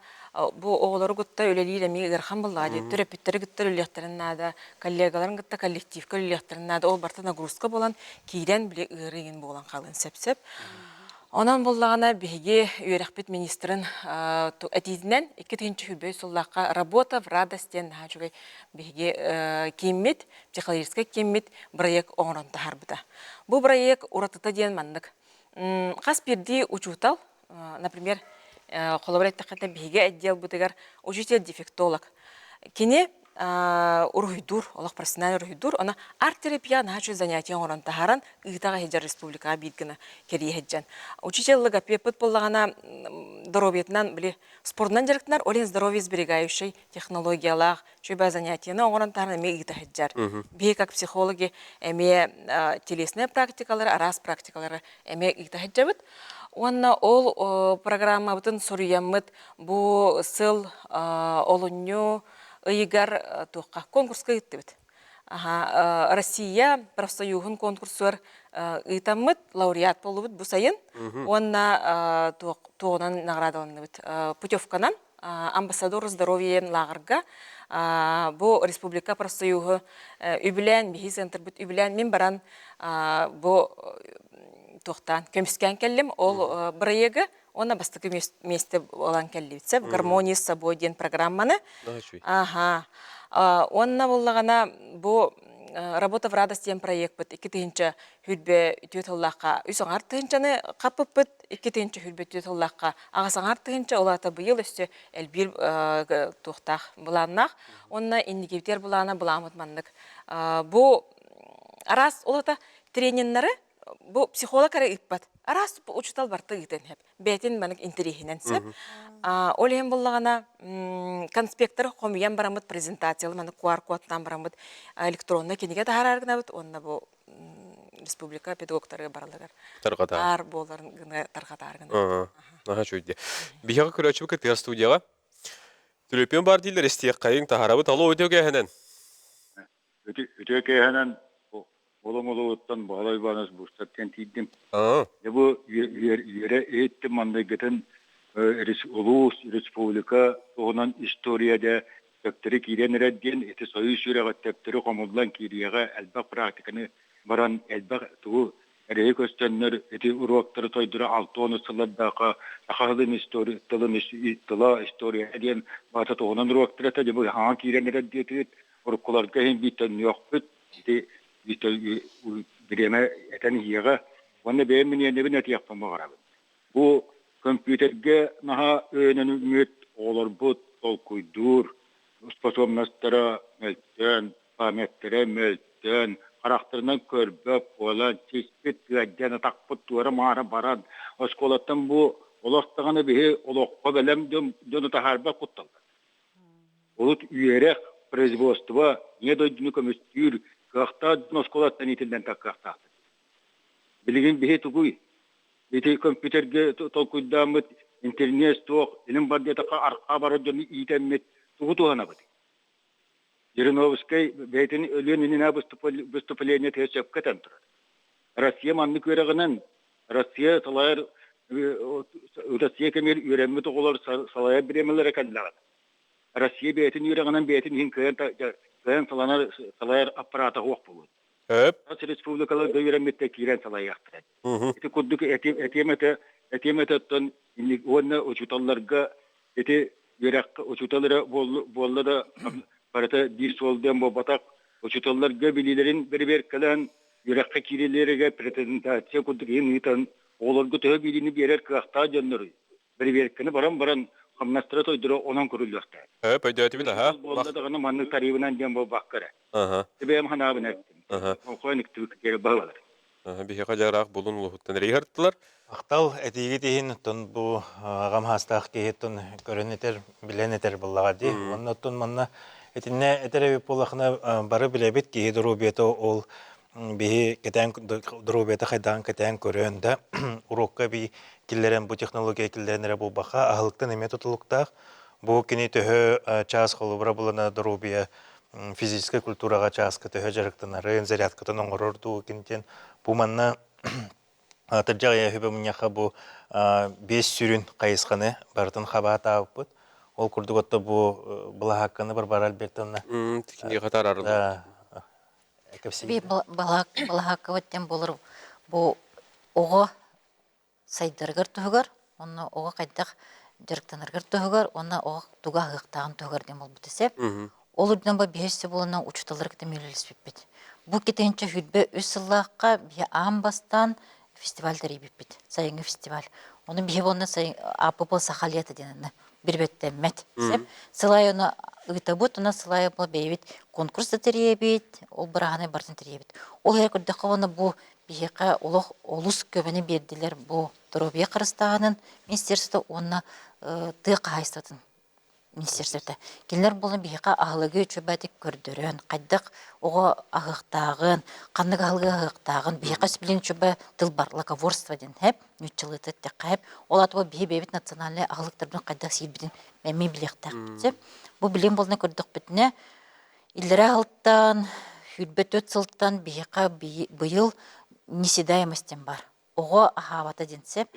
бу оголору гутта үлелире ми герхан буллади терапевттер гутта үлехтериннада коллегаларын гутта коллективка үлехтериннада ол барта нагрузка болан кийден биле ырыгын болан калын сепсеп. Онан буллагана биге үйрәхбет министрин әтидинен 2-нче хүбөй суллакка работа в радостен хажугай биге киммит психологический киммит проект оңрон тахарбыта. Бу проект уратыта ден мандык. Кас бирди учутал, например, коллабораттакта биге отдел бутыгар учитель-дефектолог. Кини урхидур, олох профессионал урхидур, она арт-терапия нахачу занятия орон тахаран ыйтага хеджар республика бидгина кери хеджан. Учитель логопед боллагана здоровьетнан били спортнан жарыктар, олен здоровье сберегающий технологиялах, чөбө занятияны орон тахаран эме ыйта хеджар. Би как психологи эме телесные практикалар, арас практикалар эме ыйта хеджабыт. Онна ол программа бутын соруяммыт бу сыл олунню ыйгар туққа конкурска ыттыбыт. Россия профсоюзын конкурсуар ыйтаммыт лауреат болубыт бу сайын. Онна туғынан наградаланыбыт. Путевканан амбассадор здоровья лагырга бу республика профсоюзы үбілән, бихи центр бут үбілән мен баран бу тоқтан көміскен келлем, ол проегі, она бастыкы месте olan келлебітсі, гармония с собой ден программаны. Онна болағана бұл работа в радость ден проект бұд, 2-нче хүлбе үтетіллаққа, үсіңар 2-нчені қапып бұд, 2-нче хүлбе үтетіллаққа, ағасыңар 2-нче олата бұйыл үсті әлбір тоқтақ бұланнақ, онна индикевтер бұлана бұламыд мандық. Бұл арас олата трениннары, бу психолог ары иппат. Арас учутал барты итен хеп. Бетин манык интерихинен сеп. Олем буллагана конспектор хомиян барамыт презентациялы маны QR кодтан барамыт электронны кенеге тахараргынабыт. Онна бу республика педагогтары баралыгар. Таргата. Ар боларын таргатаргын. Аха чуйди. Бияга көрөчү кетер студияга. Түлөпөн бар дилер истек кайын тахарабыт алуу өтөгө хенен. Өтөгө хенен Олоңолуоттан бағалай бағаныз бұстаттен тейдім. Бұл ере еттім маңдай гетін ұлыс республика оғынан историяда төптері кейден әрәдден, еті сойы сүріға төптері қомылдан кейдеға әлбақ практиканы баран әлбақ тұғы әрейі көстенлер еті ұруақтары тойдыры 6-10 сылладдаға ақағылым тыла история әден бата тоғынан ұруақтары әті бұл хаң кейден әрәддеті ұрыққыларға хен биттен yok бүт биреме этен хига онда бем мен энде бинет яппам барабы. Бу компьютерге наха өнөн үмүт олор бут ол куйдур способностьтары мөлтөн памяттары мөлтөн характеринен көрбөп олан тиспит гаджаны такпыт туары мара баран осколаттан бу олоктаганы бихи олокко белем дөны тахарба кутталды. Олут үйерек производство не дойдуну көмөстүр Кахта носколаттан итилден таккахта. Билигин бихе тугуй. Бите компьютерге толкуйдамыт, интернет тоқ, илим бардетақа арқа бары жөні итеммет тугу туғана бады. Жириновскай бейтін өлөнініне выступление тесеп кәтен тұрады. Россия манны көрегінен, Россия салайыр, Россия кемер үйренмет оғылар салайыр біремелер әкәліліғады. Россия бейтін үйрегінен бейтін хин кәйін салайыр аппарата хоқ болады. Аз республикалар гөйрәмметте кирен салайыр яқтырады. Эти күрдік әтеметтен оны учуталларға, эти учуталары болы да барата дир солден болбатақ, учуталларға білілерін бір-бір кәлін үйрәққа кирелеріге презентация күрдік ең ұйтан оларға төе біліні берер кіғақта жөнлері. Бір-бір кіні баран Хамнастра тойдыры онан көрілді өқті. Пәйдәті білі, ха? Болда дағаны манның тарибынан ден бол баққары. Себем ханабын әттім. Оқуан үктібі кері бағалар. Биһиға жарақ бұлын ұлғыттан рейхарттылар. Ақтал әтиге дейін тұн бұл ағам хастақ кейі тұн көрін етер, білен етер бұлаға дей. Онна тұн манна әтіне әтер әбіп болақына бары білебет кейі дұрубеті ол биһи кетен дұрубеті қайдаған кетен көрін да урокка би киллерен бұл технология киллеренері бұл бақа ағылықтан еме тұтылықтақ. Бұл кені төхі час қолыбыра бұлына дұрубия физическая культураға чааска төһө жарыктанары зарядкатын оңорорду кентен бу манна тыржак яхыбы муняха бу 5 сүрүн кайысканы бартын хаба тааппыт ол курдуготто бу булахакканы бар альбертовна Тикинге қатар арылды. да Би балахакка ваттен болыр бу ого сайдаргар тугар онна ого кайдак жарыктанаргар тугар онна ого туга хыктаган тугар дем болбут десеп ол үрден ба бейсі болынан учталар кіті мөлелеспеппет. Бұл кетенче хүдбе өз сыллаққа бе амбастан фестивальдар ебеппет, сайыңы фестиваль. Оны бе болына апы-бұл сақалияты денені бір бетті мәт. Сылай оны ұйта бұд, оны сылай бұл бейбет конкурсты тіребет, ол бірағаны бартын тіребет. Ол әр күрдіқі оны бұл бейеқа олыс көбіні берділер бұл дұрубия қырыстағанын министерсті оны тұйқа хайстатын. Министерствода. Келер болын бейқа ағылығы чөбәдік көрдірін, қайдық оға ағықтағын, қанық ағылығы ағықтағын, бейқа сөбілін чөбә дыл бар, лаковорство ден, әп, нүтчілі тәтті қайып, ол атыба бейбет национальный ағылықтардың қайдақ сейбінің мәмей білектақ. Бұл білен болына көрдік бітіне, илдері ағылттан, хүлбет өт сылттан бейқа бұйыл неседаемостен бар. Оға ағавата денсеп,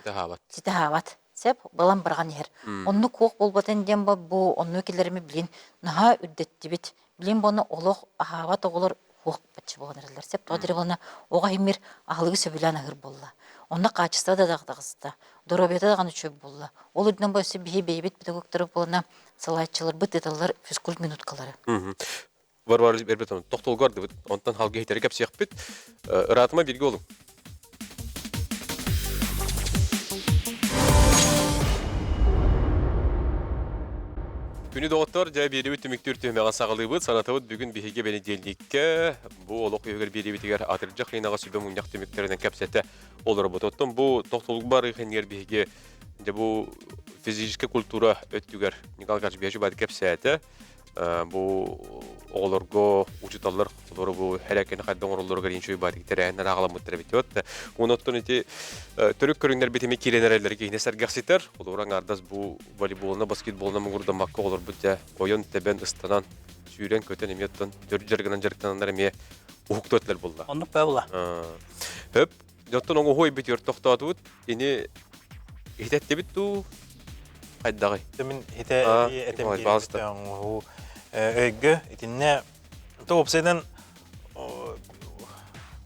сеті ағават. Сеп, балам барған ер. Онны коқ болбатын дем ба, бұл онны келеріме білін, наға үддетті бет. Білін бұны олық ағават оғылыр қоқ бәтші болған әрілер. Сеп, тоғдыры болына оға емер ағылығы сөбілен ағыр болла. Онны қачыста да дағдағызды. Дұрабеті дағаны чөп болла. Ол үдден ба өсі бейі бейбет педагогтары болына салайчылар, бұт еталар физкульт минуткалары. Бар бербет оны тоқтолғарды бұд. Онтан халғы хейтері кәп сияқ бет. Ыратыма бірге олың. Күні доғыттар жа беребет түміктер түймеған сағылыбыд, санатауыд бүгін бейге бәні делдікке, бұл олық үйгер беребетігер атыржақ рейнаға сөйбе мұнияқ түміктерінен кәпсәті олар бұд. Оттан бұл тоқтолық бар үйгер бейге бұл физическа культура өттігер Николай Карч бейжі бады кәпсәті. Бұл оғылырғы учиталар олары бұл әрәкені қайдан орылырға реншөй бады кетерәйінер ағаламыттыр бетет. Оныттан өте түрік көріңдер бетеме керенерәлерге инесер ғақситер. Оларың ардас бұл волейболына, баскетболына мұғырдамаққа олар бұдя ойын тәбен ұстанан, сүйрен көтен еметтен, дүр жарғынан жарықтанандар еме ұхықты өтлер болды. Онық бә бұла. Хөп, жоттан оңы хой бетер тоқтатуыд, ені ететті бітту қайдағай. Төмін хите өйгі, етіне тоғыпсайдан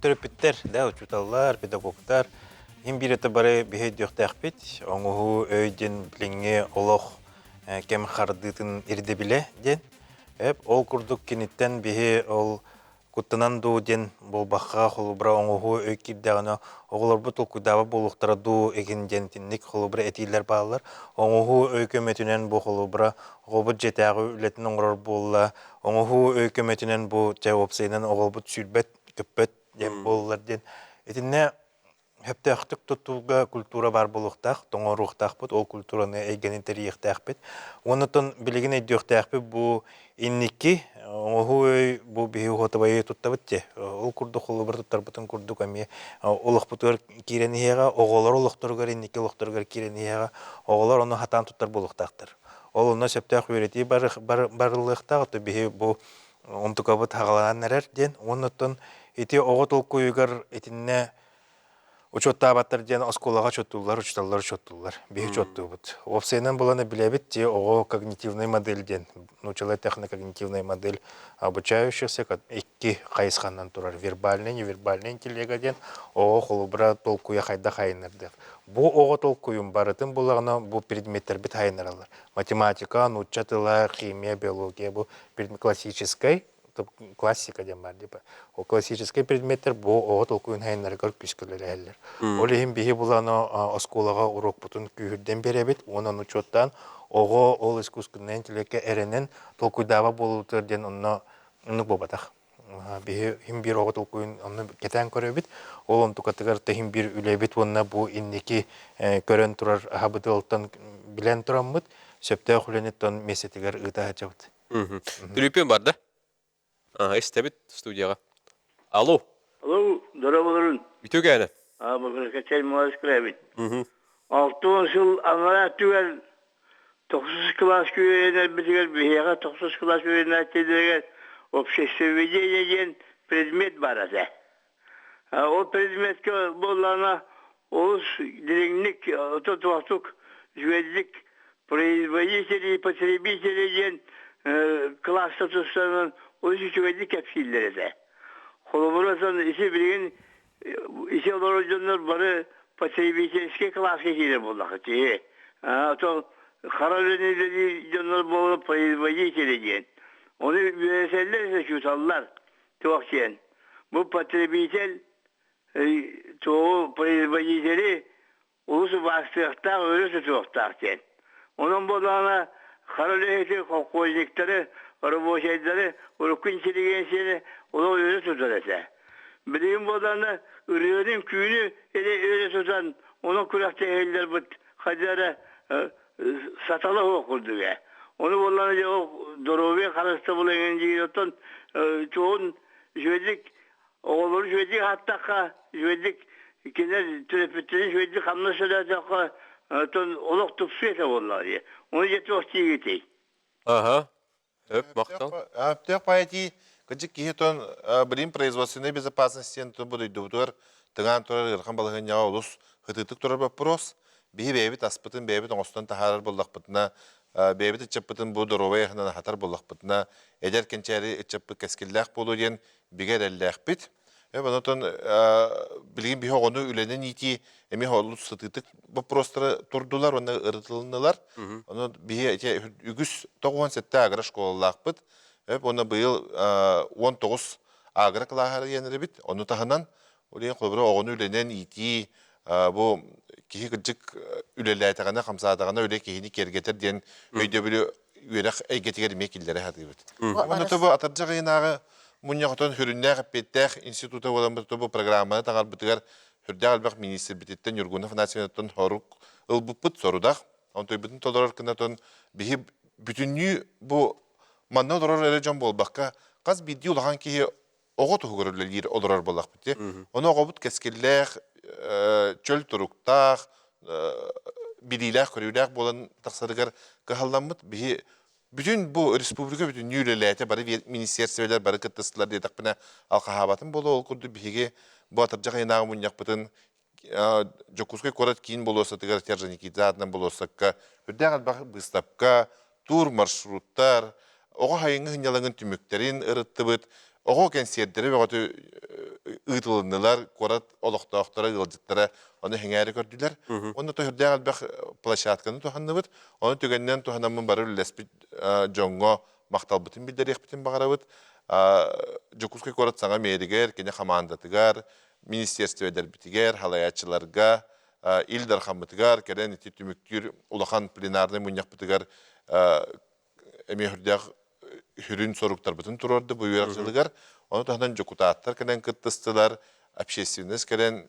түріпіттер, учуталар, педагогтар, ең бір еті бары бейі дөқтәқ бет, оңығы өйден біліңе олық кәм қардытын ерді біле ден. Ол күрдік кенеттен бейі ол күттінан ду ден бұл баққа қолыбыра оңығы өйкердіғаны оғылар бұтыл күдавы болуқтара ду еген ден тіннік қолыбыра әтейлер бағалар. Оңығы өйкөметінен бұл қолыбыра оғылбыт жетәғі үлетін оңырар болула. Оңығы өйкөметінен бұл жауапсайынан оғылбыт сүрбет, көппет ден болулар ден. Етіне Хептәқтік тұттуға культура бар болуқтақ, тоңы рухтақ бұд, ол культураны әйгенін тәріқтақ бұд. Онытын білігін әйдіқтақ бұд, бұл иннекі, оңығы өй бұл бейі ғотабайы тұтта бұд. Ол күрді қолы бір тұттар бұтын күрді көме. Олық бұтығыр керені еға, оғылар олықтырғыр, иннекі олықтырғыр керені еға, оғылар оны хатан тұттар болуқтақтыр. Ол оны септәқ өреті барылықтақ, бейі бұл онтуға бұд хағалаған әрер ден. Онытын еті оғы тұл көйігір етінне Учетта абаттар ден осколаға чоттулар, учталар чоттулар, бейі чотту бұд. Опсайнан боланы білебет, те оғы когнитивный модель ден, научалай техно-когнитивный модель обучающихся, екі қайысқаннан тұрар, вербальный, невербальный интеллега ден, оғы қолыбыра толкуя қайда қайынырды. Бұ оғы толкуйым барытын болағына бұл предметтер бет қайыныралар. Математика, научатыла, химия, биология, бұл классической, классика дем бар деп. О классический предметтер бу оғы толкуын хайынларығар күскілер әлілер. Ол ең бейі бұланы осколаға урок бұтын күйірден беребет, оның учеттан оғы ол искускінен тілеке әрінен толкуйдава болутыр ден оны бұбатақ. хим бир оготул куйын онны кетен көрөбүт. Ол онтукатыгар та хим бир үлебит онна бу инники көрөн турар хабытылтан билен тураммыт. Сөптө хуленеттон месетигер ыта жабыт. Түлүпен бар да? Эстебит студияға. Алло. Алло, здорово, Бүтөгәне. Бүгін кәтел мұғаз кірәбін. 6 жыл аңара түгел 9 класс күйенер бітігер, бейеға 9 класс күйенер тедірген обществоведение деген предмет бар әзі. Ол предметке болғана олыс директник, отут-вақтук, жүйедлік, производители и потребители деген класста тұстанын олыс жүйедлік кәпсейлер әзі. Қолыбырасан isi bilgin isi olorujunlar bari потребительский класска келер болдық. То харалөнелері жонлар болы производители деген. Оны üresenler şutallar tuğakken. Bu потребитель çoğu производители ulusu bastırıqta öyle tuğakken. Onun bolağına haralöneli kolkoznikleri, robotçileri, uruk intelligensiyeni onu öyle tutar ese. Bildiğim bolağına ürünün küyünü öyle tutan, onun kurakta eller bu kadara satalı okurdu ya. Onu bolağına o dorobe karıştı bulan giyiyortan çoğun jüvedik oğulları jüvedik hatta jüvedik kenar tülepütlerin jüvedik hamlasıda da ton oluk tupsu ete bolağına. Onu jeti ostiye gitey. Ага. Öp, мақтал. Аптек паяти кыжык кихетон билим производственной безопасности то будет доктор тыган турар ырхан балыгын яга улус хытытык турар вопрос. Бии бебит аспытын бебит оңостон тахарар боллакпытына бебит ичеппытын бу доровая ханана хатар боллакпытына эдер кенчери ичеппы кескиллах болу ден бигер эллахпит. Онотон билгин бихо гону үленен ити эми холус сытытык вопростары турдулар, оны ырытылынылар. Оны бихе үгүс 97 агра школалакпыт. Оны быйыл 19 агра клахары енеребит. Оны таханан олен колбура огону үленен ити бу кихи кыжык үлеләйтагана камсаатагана үле кихини кергетер ден өйдө биле үерак эйгетигер мекиллери хатыбыт. Оны тобу атаржак ыйнагы Муньяхтон хүрүннәк петтәх институты болан бу программаны тагар битгәр хүрдә албак министр битеттен Юргунов национаттан хорук ылбыппыт сорудак. Онтой бүтүн толорор кынатон бихи бүтүннү бу манна доллар эле жон болбакка каз бидди улаган ки ого тугөрөлөр олорор болак бити. Оны огобут кескеллек чөл туруктак бидилак көрүлак болан таксарыгар кахалламыт бихи bütün bu Respublika bütün nüylelete bari ministersiyonlar bari kıtısılar diye takpına alkahabatın bolu ol kurdu bihige bu atırcak aynağı munyak bütün Jokuskay korat kiin bolosa tıgar terjaniki zaten bolosakka hürdağal bak bıstapka tur marşrutlar oğa hayıngı hınyalangın tümüklerin ırıttıbıt oğa kensiyetleri ve oğu ıtılındılar korat oluqtağıqtara ılcıtlara onu hengeri gördüler. Onu da hürdağal bak plaşatkanı tuhanlıbıt onu tügenden tuhanamın barı lespit jongo maqtal bütün bildirek bütün bağırabıt Jokuskay korat sana meydiger kene hamandatıgar Ministerstvo eder bitiger, halayatçılarga, il darxamıtıgar, keren iti tümüktür, ulaqan plenarны munyak bitigar, emi hürdağ hürün soruktar bütün turardı bu yüraqçılıgar. Onu tahdan jokutaattar keren kıttıstylar, общественность keren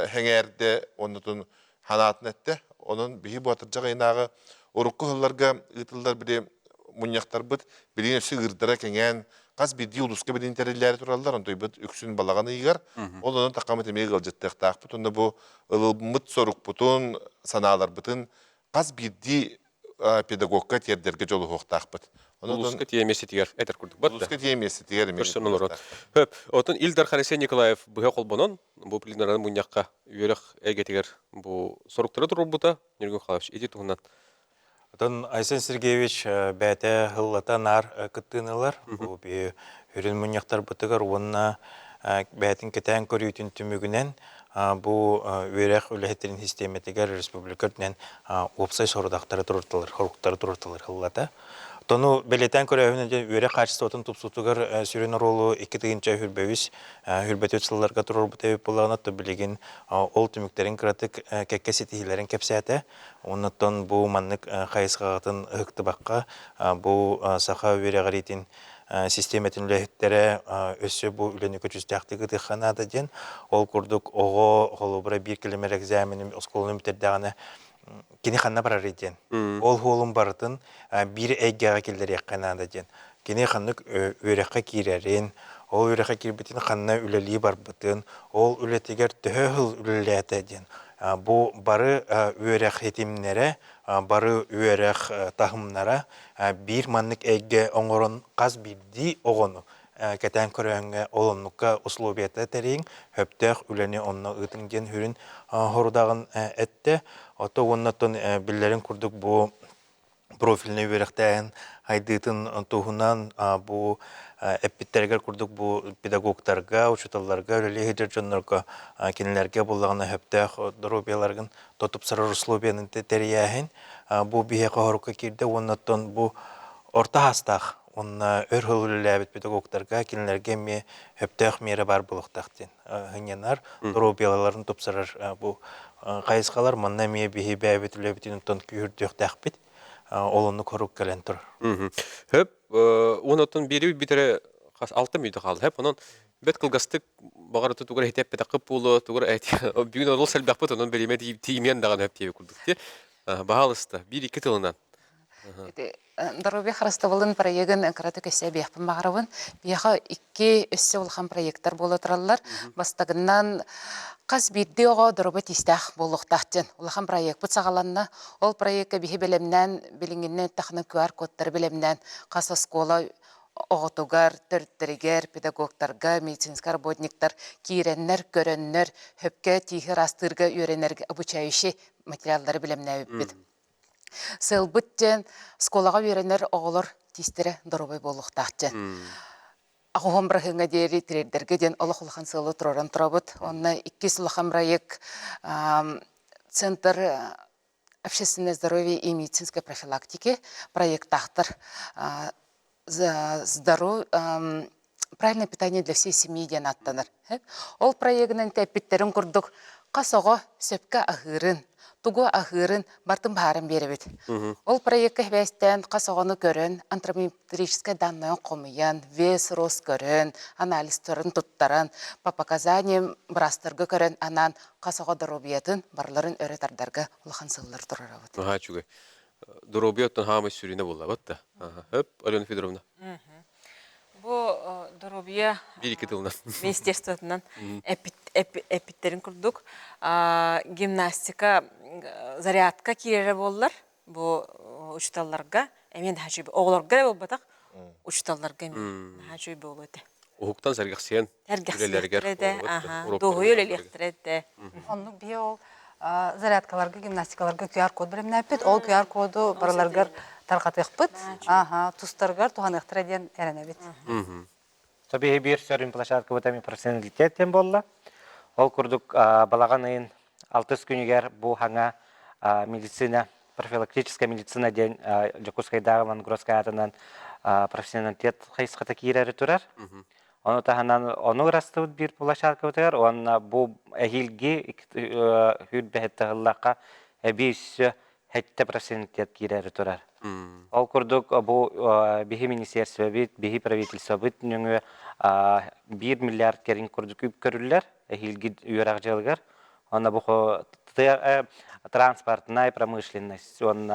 hengerde, onutun hanatın ette. Onun bihi bu atırcaq aynağı, orukku hıllarga ıtıllar bile munyaktar bit, bilin öpsi ırdıra kengen, Qaz bir diuluska bir interilleri turallar, ontoy bit üksün balağını yigar. Onun taqamıt emeği gılcıttıq taqpıt, onda bu ılımıt soruk butun, sanalar butun, qaz bir di pedagogka terderge jolu hoq taqpıt. Uluska tiyemesi tiger, eter kurduk batta. Uluska tiyemesi tiger emeği. Көрсін олар. Höp, otun Ildar Xarisen Nikolaev бұға қолбанон, bu plenarаны мұньяққа үйерек әгетігер bu соруктары тұрur бұта, Нергün Қалавич, еті тұғынан. Отон Айсен Сергеевич бәті ғыллата нар кыттынылар. Бұл бі үрін мұнияқтар бұтығыр, онына бәтін кетен көрійтін түмігінен бұл үйрек үләхеттерін системетігер республикөрдінен опсай сорудақтары тұрыртылыр, хоруқтары тұрыртылыр ғыллата. Тону белетен көрәуінен үйрек қачысты отын тұпсутығыр сүрін ролу 2 тыгынча хүрбәуіз хүрбәті өтсілларға тұрыр бұтайып болағына білеген ол түміктерін кіратық кәккәсетігілерін кәпсәті. Оннаттан бұл маннық қайысқағатын ұқты баққа бұл сақа үйрек ғаритін систематын үлэхиттере өссө бу үлөнү көчүстәхтиги тыханада ден ол курдук ого холубра 1 километр экзаменим осколун битердаганы кини ханна барар иден. Ол холум бартын бир эггага келдер якканада ден. Кини ханнык өрөккө кирерин, ол өрөккө кирбитин ханна үлели барбытын, ол үлетигер төһөл үлеләтә ден. Бу бары өрөк хетимнере, бары өрөк тахымнара бир маннык эгге оңорон каз бирди огону. Кәтән көрәңгә олоннукка условията тәрин хөптәх үләне онна ытынген хүрін хорудагын әтте. Ото оннаттан билләрен күрдік бу профильный верехтән хайдытын туһунан бу эпиттергә күрдік бу педагогтарга, учителларга, религия җоннарга кинләргә булган хөптәх дробияларгын тотып сырыр условияны тәрияһен бу бие кахорка кирде оннаттан бу орта хастах онна өрхөлүләбит педагогтарга кинләргә ме хөптәх мере бар булыктактын. Хынянар дробияларын топсырыр бу кайыскалар монна ме бие бәбитләбитен тон күрдәк тәхбит. Олонны корук келен тур. Хөп, онотон бири битере 6 минут калды. Хөп, онон бет кылгастык багар тугар хитеп бетакып булу, тугар айти. Бүгүн ол сәлбәк бут, онон береме тимен даган хөп тиеп курдук ти. Баалыста 1-2 тылынан. Дорубия Харастабылын проектын караты көсө бияппын багарабын. Бияха 2 өссө улхан проекттар боло тураллар. Бастагыннан каз бирди ого Дорубия тистах болуктактын. Улхан проект бут сагаланна. Ол проектке бихи белемнен, билингеннен тахны QR кодтар белемнен каз школа оготугар, төрттергер, педагогтарга, медицинский работниктар, киреннер, көрөннөр, хөпкө тихир астырга үйренерге обучающий материалдары белемнен бит. Сылбыттен сколага үйренер оголор тистере Дорубай болуктактын. Агугон брахынга дери трейдерге ден олох улахан сылы тураран турабыт. Онна 2 сулахан проект Центр общественного здоровья и медицинской профилактики проектахтар правильное питание для всей семьи ден аттаныр. Ол проектнен тәппиттерин курдук касого сөпкө ахырын тугу ахырын бартын барын беребит. Ол проектке хвестен касогону көрөн, антропометрическое данные комыян, вес рост көрөн, анализтерин туттаран, по показаниям брастыргы көрөн, анан касого дробиятын барларын өретардарга улахан сыллар турарабыт. Ага, чугай. Дробияттан хамы сүрине булабыт да. Хөп, Алена Федоровна. Бу Дорубия 1-2 тылынан. Министерствотунан эпиттерин курдук. Гимнастика зарядка кирере боллар. Бу учталларга, эмен хачып огларга болбатак. Учталларга эмен хачып болот. Ухуктан сәргәксен. Сәргәксен. Догой электрете. Онну био зарядкаларга, гимнастикаларга QR код белән әпет. Ол QR коду бараларга таркатык бит. Тустаргар туганыктыр дигән әрәнә бит. Табиғи бир сөрүн площадка бутами профессионалитеттен болла. Ол курдук балаганын 6 күнүгер бу хаңа медицина, профилактическая медицина ден Жакускайдагы Лангроскай атынан профессионалитет хайската кирәре турар. Оны таханан оны растыбыт бир площадка бутар. Он бу эхилги хүд бехеттагыллакка эбис хетте профессионалитет кирәре турар. Ол курдук бу бихи министерство бит, бихи правительство бит нүңгө 1 миллиард керин курдук көрүлләр, эхилги үйрак жылгар. Она бу транспортная промышленность, он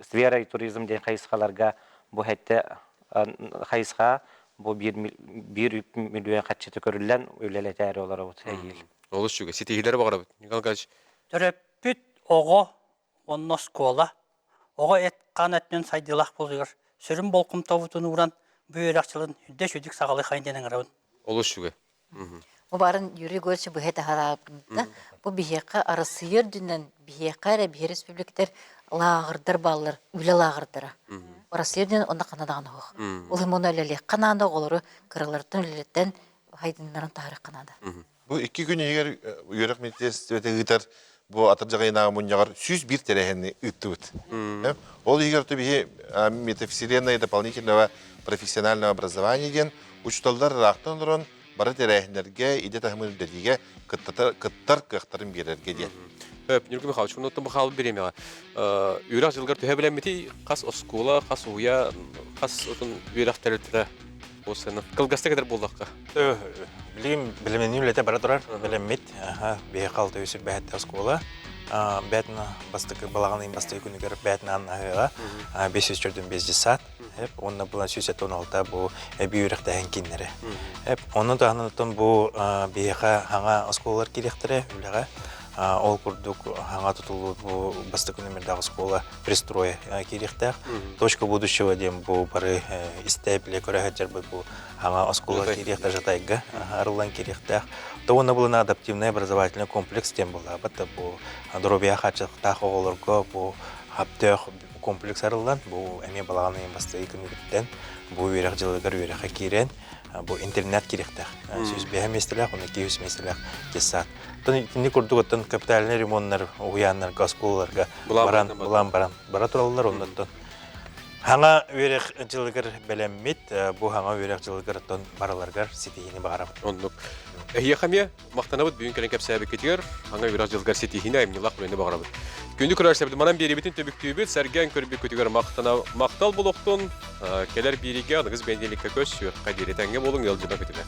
сфера и туризм ден хайскаларга бу хетте хайска бу 1 миллион катчыты көрүлгән үлелетәре олар бу эхил. Олус чугай. Ситегилер багара бит. Николай Николаевич. Төрөппүт ого онно школа. Ого эт канаттен сайдылах болыгыр. Сөрүм болкум табутун уран бүйөракчылын үдө шүдүк сагалый хайденен арабын. Олус чугай. Бу барын юри көрсө бу хета харапында. Бу бихекка арысыйыр дүннен бихекка бир республикатер лагырдар баллар, үле лагырдара. Арысыйыр дүннен онда канадаган хох. Ул моны элелек канада олору кырылырдан үлеттен хайдыннарын тарих канада. Бу 2 күн егер үйрек министерствоте гытар бу атыржагайнага муньягар 101 терехенни ыттыбыт. Ол егер төбе метавселенная дополнительного профессионального образования ден учталдар рахтан уран бары терехеннерге иде тахмыл дедиге кыттар кыхтарын берерге ден. Höp, Nurgül Mihайлович, onu bıxal biremeye. Üyraq жылгар төһө беләмити, қас оскула, қас уя, қас отын üyraq тәрелтірі осыны. Кылгаста кедер болдаққа. Білімнен үлете бара тұрар, біліммет, бейі қалды өсір бәтті оскула. Бәтіні бастықы балағанын бастығы күнігер бәтіні аннағыға 500 жүрден 500 сат. Онына бұлан 16 бұл әбей үйректі әңкенлері. Оны да анытын бұл бейіға аңа оскулалар керектірі үліға. Ол күрдік аңа тұтылу бұл бастық күнімердағы оскула пристроя керектіғ. Точка будущего дем бұл бары істәйбілі көрәғаджар бұл аңа оскула керекті жатайға арылан керектіғ. Оны бұл адаптивный образовательный комплекс тем была. Бұл дробия қачықтақ оғылырға бұл аптеғ комплекс арылан. Бұл әме балағаны бастығы күнігіттен бұл үйрек жылығыр үйрекқа керен. Бұл интернет керектіғ. Сөз бәйі местіліғ, оны 200 местіліғ кесат. Тінді күрдік өттін капиталіне ремонттар, ұғыянлар, ғасколаларға бара тұралылар оннаттан. Хаңа үйрек жылығыр бәлеммет, бұл хаңа үйрек жылығыр бараларғар сетейіні бағарам. Онлық. Әйе қаме, мақтанабыд бүйін кәрін кәпсәбі кетігер, хаңа үйрек жылығыр сетейіні әйімнелақ бөлені бағарабыд. Күнді көрәрсәбіді манан бері бетін төбіктүйбіт, сәрген көрбі көтігер мақтал болуқтың, келер береге анығыз бәнделікке көз сүйір, қайдері тәңге болың елжіна көтігер.